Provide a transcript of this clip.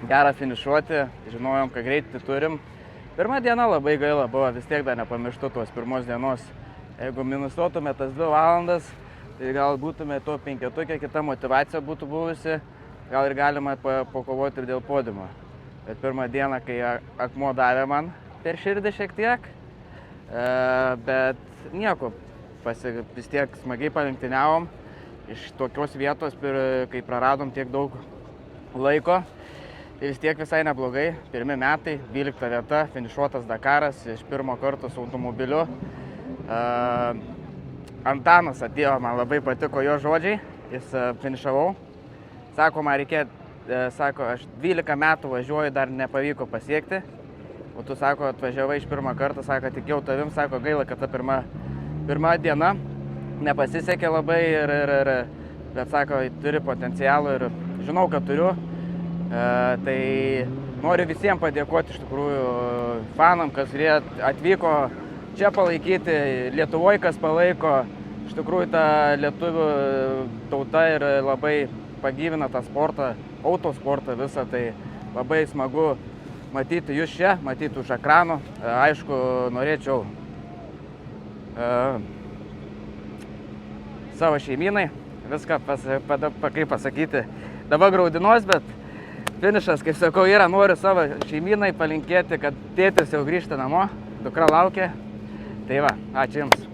gerą finišuoti, žinojom, kad greitį turim. Pirma diena labai gaila buvo, vis tiek dar nepamirštu tos pirmos dienos. Jeigu minusuotume tas 2 valandas, tai gal būtume to 5-tukė, kita motivacija būtų buvusi, gal ir galima pakovoti ir dėl podiumo. Bet pirmą dieną, kai akmuo davė man per širdį šiek tiek, bet nieko, vis tiek smagiai palenktyniavom iš tokios vietos, kai praradom tiek daug laiko, tai vis tiek visai neblogai. Pirmi metai, 12 vieta, finišuotas Dakaras iš pirmo karto su automobiliu. Antanas atėjo, man labai patiko jo žodžiai, jis finišavau. Sako, man reikėjo, sako, aš 12 metų važiuoju, dar nepavyko pasiekti. O tu, sako, atvažiavai iš pirmą kartą, sako, tikėjau tavim, sako, gaila, kad ta pirma diena nepasisekė labai, bet, sako, turi potencialų ir žinau, kad turiu. Tai noriu visiems padėkoti iš tikrųjų fanam, kas atvyko čia palaikyti, Lietuvoje kas palaiko. Iš tikrųjų, ta lietuvių tauta ir labai pagyvina tą sportą, autosportą visą, tai labai smagu matyti jūs čia, matyti už ekranų. Aišku, norėčiau savo šeimynai viską, kaip pasakyti, dabar graudinuos, bet finišas, kaip sakau, yra, noriu savo šeimynai palinkėti, kad tėtis jau grįžta namo, dukra laukia. Tai va, ačiū Jums.